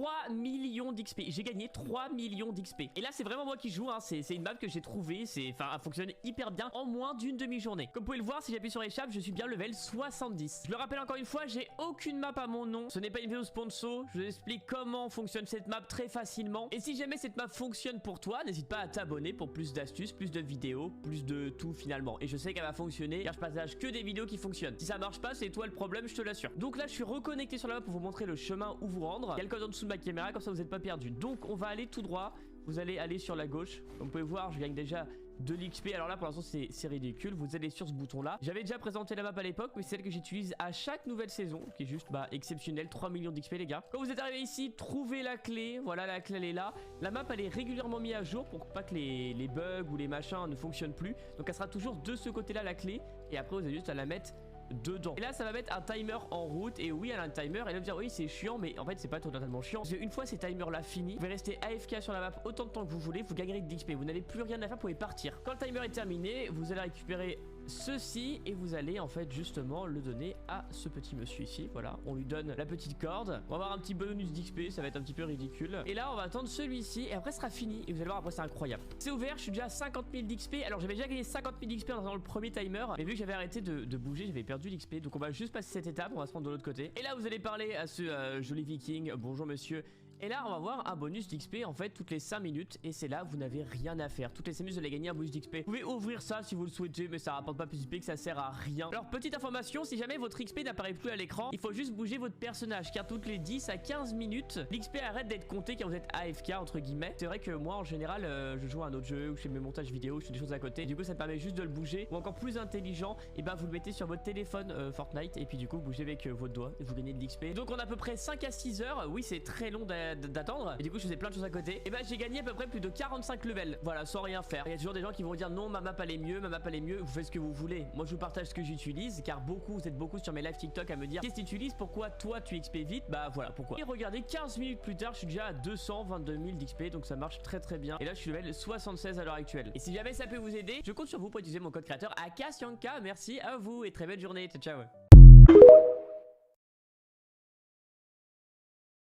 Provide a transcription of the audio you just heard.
3 millions d'XP. J'ai gagné 3 millions d'XP. Et là c'est vraiment moi qui joue hein. C'est une map que j'ai trouvée. Enfin elle fonctionne hyper bien en moins d'une demi-journée. Comme vous pouvez le voir, si j'appuie sur échappe, je suis bien level 70. Je le rappelle encore une fois, j'ai aucune map à mon nom. Ce n'est pas une vidéo sponsor. Je vous explique comment fonctionne cette map très facilement. Et si jamais cette map fonctionne pour toi, n'hésite pas à t'abonner pour plus d'astuces, plus de vidéos, plus de tout finalement. Et je sais qu'elle va fonctionner car je partage que des vidéos qui fonctionnent. Si ça marche pas, c'est toi le problème, je te l'assure. Donc là je suis reconnecté sur la map pour vous montrer le chemin où vous rendre. Il y a le code en dessous de ma caméra, comme ça vous n'êtes pas perdu. Donc on va aller tout droit. Vous allez aller sur la gauche. Comme vous pouvez voir, je gagne déjà de l'XP. Alors là pour l'instant c'est ridicule. Vous allez sur ce bouton là. J'avais déjà présenté la map à l'époque, mais c'est celle que j'utilise à chaque nouvelle saison, qui est juste exceptionnelle. 3 millions d'XP les gars. Quand vous êtes arrivé ici, trouvez la clé. Voilà, la clé elle est là. La map elle est régulièrement mise à jour pour pas que les bugs ou les machins ne fonctionnent plus. Donc elle sera toujours de ce côté là la clé. Et après vous avez juste à la mettre dedans. Et là ça va mettre un timer en route. Et oui elle a un timer. Elle va me dire oui c'est chiant, mais en fait c'est pas totalement chiant. Parce qu'une fois ces timers là finis, vous pouvez rester AFK sur la map autant de temps que vous voulez. Vous gagnerez de l'XP. Vous n'avez plus rien à faire, vous pouvez partir. Quand le timer est terminé, vous allez récupérer ceci et vous allez en fait justement le donner à ce petit monsieur ici. Voilà, on lui donne la petite corde. On va avoir un petit bonus d'XP, ça va être un petit peu ridicule. Et là on va attendre celui-ci et après ce sera fini. Et vous allez voir, après c'est incroyable. C'est ouvert, je suis déjà à 50 000 d'XP. Alors j'avais déjà gagné 50 000 d'XP dans le premier timer, mais vu que j'avais arrêté de bouger, j'avais perdu l'XP. Donc on va juste passer cette étape, on va se rendre de l'autre côté. Et là vous allez parler à ce joli viking. Bonjour monsieur. Et là on va voir un bonus d'XP en fait toutes les 5 minutes. Et c'est là vous n'avez rien à faire. Toutes les 5 minutes vous allez gagner un bonus d'XP. Vous pouvez ouvrir ça si vous le souhaitez, mais ça rapporte pas plus d'XP, que ça sert à rien. Alors petite information, si jamais votre XP n'apparaît plus à l'écran, il faut juste bouger votre personnage, car toutes les 10 à 15 minutes l'XP arrête d'être compté quand vous êtes AFK entre guillemets. C'est vrai que moi en général je joue à un autre jeu ou je fais mes montages vidéo, je fais des choses à côté. Du coup ça me permet juste de le bouger. Ou encore plus intelligent, et vous le mettez sur votre téléphone Fortnite. Et puis du coup vous bougez avec votre doigt et vous gagnez de l'XP. Donc on a à peu près 5 à 6 heures. Oui c'est très long d'attendre. Et du coup je faisais plein de choses à côté. Et j'ai gagné à peu près plus de 45 levels. Voilà, sans rien faire. Il y a toujours des gens qui vont dire non ma map elle est mieux, ma map elle est mieux. Vous faites ce que vous voulez. Moi je vous partage ce que j'utilise, car vous êtes beaucoup sur mes lives TikTok à me dire qu'est-ce que tu utilises, pourquoi toi tu XP vite. Bah voilà pourquoi. Et regardez, 15 minutes plus tard je suis déjà à 222 000 d'XP. Donc ça marche très très bien. Et là je suis level 76 à l'heure actuelle. Et si jamais ça peut vous aider, je compte sur vous pour utiliser mon code créateur Akasyanka. Merci à vous et très belle journée. Ciao ciao.